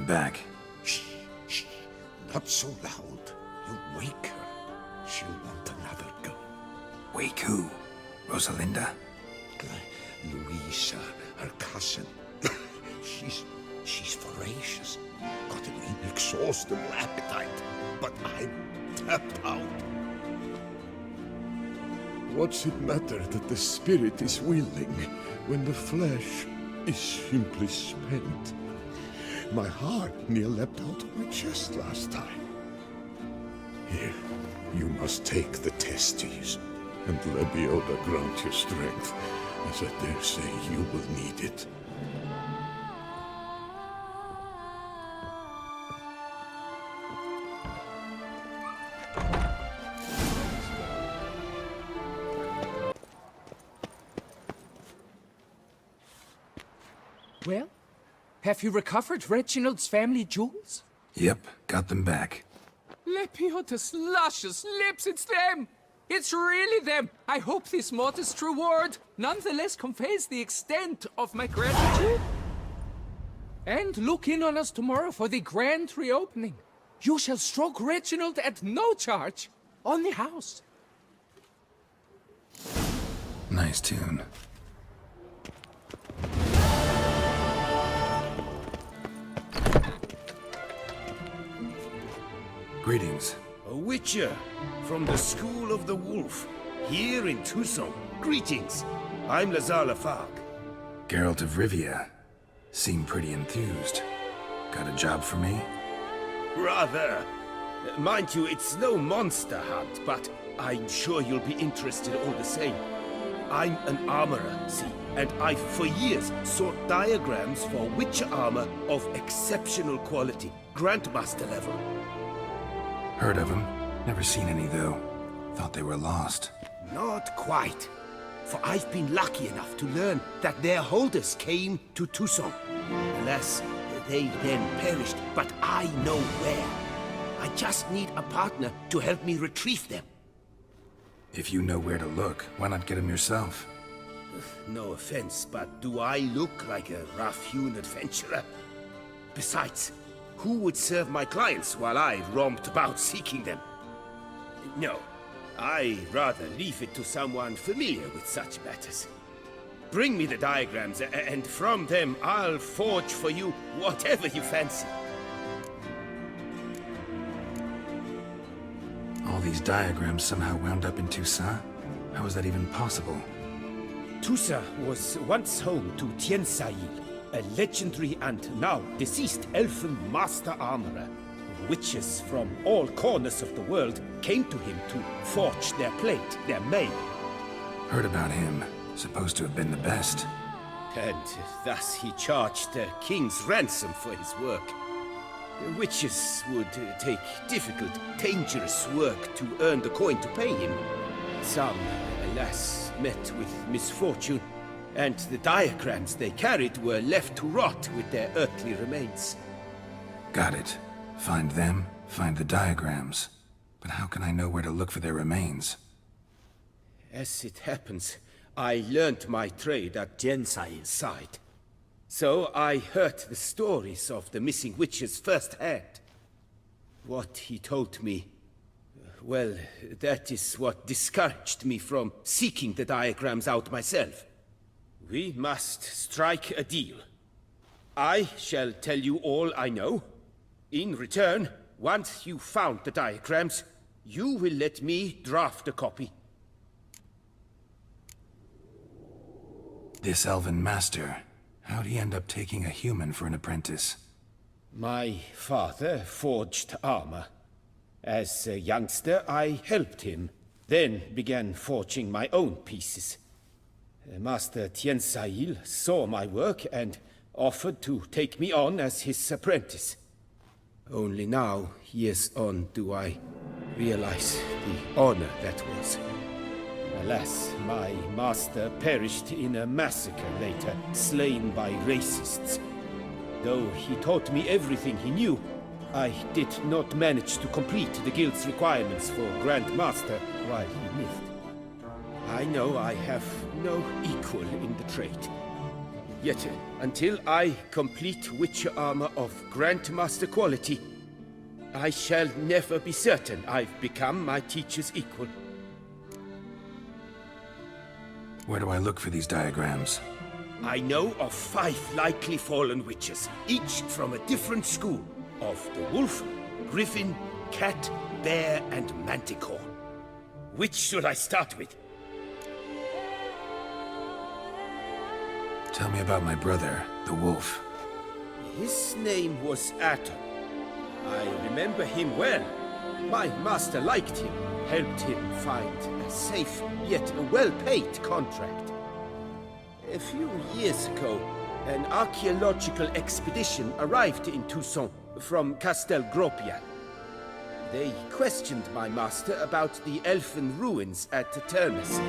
them back. Shh, shh, not so loud. You wake her. She'll want another gun. Wake who? Rosalinda? Louisa, her cousin. She's voracious. Got an inexhaustible appetite. But I'm tapped out. What's it matter that the spirit is willing when the flesh is simply spent? My heart near leapt out of my chest last time. Here, you must take the testes, and Lebioda grant your strength, as I dare say you will need it. Well, have you recovered Reginald's family jewels? Yep, got them back. Lepioda's luscious lips, it's them! It's really them! I hope this modest reward nonetheless conveys the extent of my gratitude. And look in on us tomorrow for the grand reopening. You shall stroke Reginald at no charge on the house. Nice tune. Greetings. A witcher from the School of the Wolf, here in Tucson. Greetings. I'm Lazar Lafargue. Geralt of Rivia. Seem pretty enthused. Got a job for me? Rather. Mind you, it's no monster hunt, but I'm sure you'll be interested all the same. I'm an armorer, see, and I've for years sought diagrams for witcher armor of exceptional quality, Grandmaster level. Heard of them. Never seen any, though. Thought they were lost. Not quite. For I've been lucky enough to learn that their holders came to Tucson. Alas, they then perished, but I know where. I just need a partner to help me retrieve them. If you know where to look, why not get them yourself? No offense, but do I look like a rough-hewn adventurer? Besides, who would serve my clients while I romped about seeking them? No, I rather leave it to someone familiar with such matters. Bring me the diagrams, and from them I'll forge for you whatever you fancy. All these diagrams somehow wound up in Toussaint? How is that even possible? Toussaint was once home to Tiensail, a legendary and now deceased elfin master armorer. Witches from all corners of the world came to him to forge their plate, their mail. Heard about him. Supposed to have been the best. And thus he charged the king's ransom for his work. Witches would take difficult, dangerous work to earn the coin to pay him. Some, alas, met with misfortune, and the diagrams they carried were left to rot with their earthly remains. Got it. Find them, find the diagrams. But how can I know where to look for their remains? As it happens, I learned my trade at Jensail's side. So I heard the stories of the missing witches firsthand. What he told me, well, that is what discouraged me from seeking the diagrams out myself. We must strike a deal. I shall tell you all I know. In return, once you've found the diagrams, you will let me draft a copy. This elven master, how'd he end up taking a human for an apprentice? My father forged armor. As a youngster, I helped him, then began forging my own pieces. Master Tiensail saw my work and offered to take me on as his apprentice. Only now, years on, do I realize the honor that was. Alas, my master perished in a massacre later, slain by racists. Though he taught me everything he knew, I did not manage to complete the guild's requirements for Grand Master while he lived. I know I have no equal in the trade. Yet, until I complete Witcher armor of Grandmaster quality, I shall never be certain I've become my teacher's equal. Where do I look for these diagrams? I know of 5 likely fallen witches, each from a different school of the wolf, griffin, cat, bear, and manticore. Which should I start with? Tell me about my brother, the wolf. His name was Aton. I remember him well. My master liked him, helped him find a safe yet a well-paid contract. A few years ago, an archaeological expedition arrived in Toussaint from Castel Gropian. They questioned my master about the elfin ruins at Termes.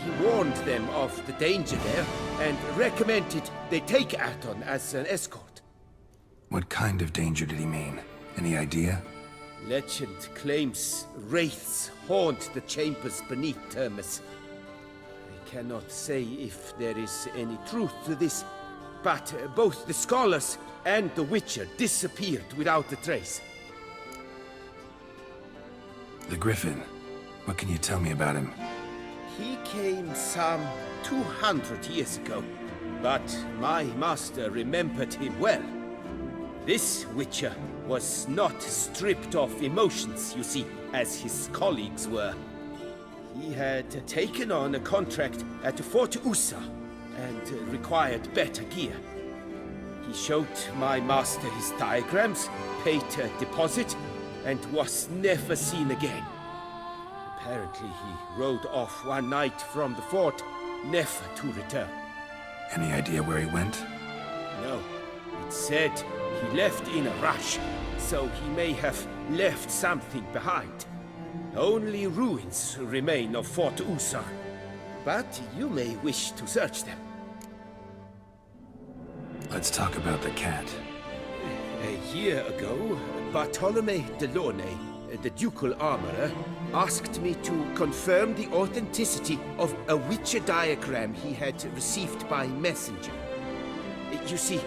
He warned them of the danger there and recommended they take Aton as an escort. What kind of danger did he mean? Any idea? Legend claims wraiths haunt the chambers beneath Termes. I cannot say if there is any truth to this, but both the scholars and the Witcher disappeared without a trace. The Griffin. What can you tell me about him? He came some 200 years ago, but my master remembered him well. This Witcher was not stripped of emotions, you see, as his colleagues were. He had taken on a contract at Fort Usa and required better gear. He showed my master his diagrams, paid a deposit, and was never seen again. Apparently he rode off one night from the fort, never to return. Any idea where he went? No, it said he left in a rush, so he may have left something behind. Only ruins remain of Fort Usa, but you may wish to search them. Let's talk about the cat. A year ago, Bartolome de Launay, the ducal armorer, asked me to confirm the authenticity of a Witcher diagram he had received by messenger. You see,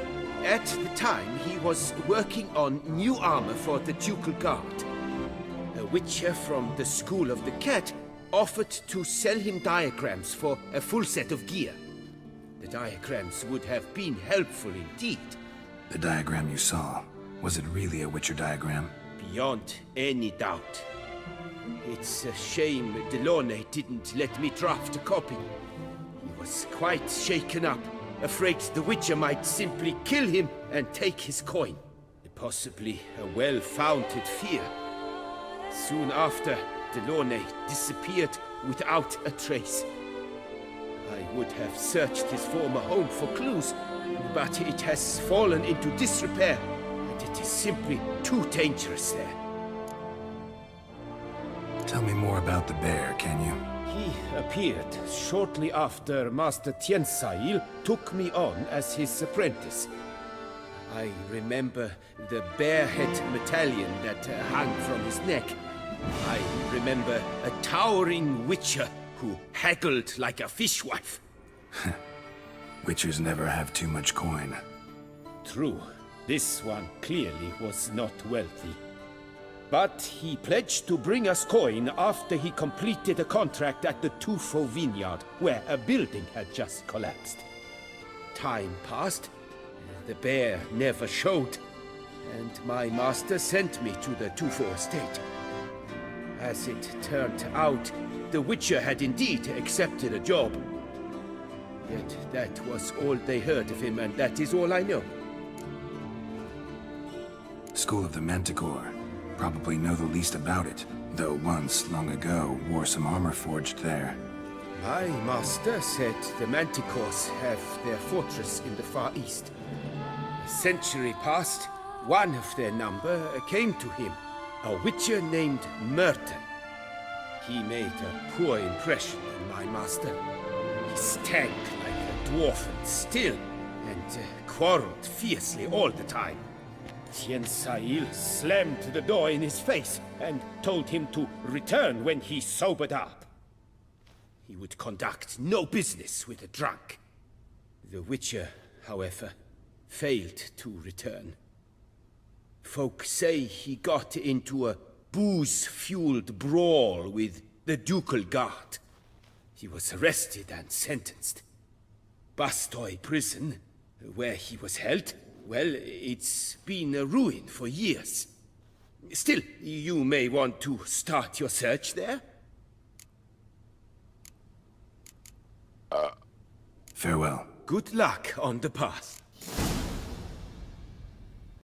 at the time he was working on new armor for the ducal guard. A Witcher from the School of the Cat offered to sell him diagrams for a full set of gear. The diagrams would have been helpful indeed. The diagram you saw, was it really a Witcher diagram? Beyond any doubt. It's a shame Delaunay didn't let me draft a copy. He was quite shaken up, afraid the Witcher might simply kill him and take his coin. Possibly a well-founded fear. Soon after, Delaunay disappeared without a trace. I would have searched his former home for clues, but it has fallen into disrepair, and it is simply too dangerous there. Tell me more about the bear, can you? He appeared shortly after Master Tiensail took me on as his apprentice. I remember the bear-head medallion that hung from his neck. I remember a towering witcher who haggled like a fishwife. Witchers never have too much coin. True, this one clearly was not wealthy. But he pledged to bring us coin after he completed a contract at the Tufo vineyard, where a building had just collapsed. Time passed, the bear never showed, and my master sent me to the Tufo estate. As it turned out, the Witcher had indeed accepted a job. Yet that was all they heard of him, and that is all I know. School of the Manticore. Probably know the least about it, though once, long ago, wore some armor forged there. My master said the Manticores have their fortress in the Far East. A century past, one of their number came to him, a witcher named Merton. He made a poor impression on my master. He stank like a dwarf still, and quarreled fiercely all the time. Tiensail slammed the door in his face and told him to return when he sobered up. He would conduct no business with a drunk. The Witcher, however, failed to return. Folk say he got into a booze-fueled brawl with the Ducal Guard. He was arrested and sentenced. Bastoy Prison, where he was held, well, it's been a ruin for years. Still, you may want to start your search there. Farewell. Good luck on the path.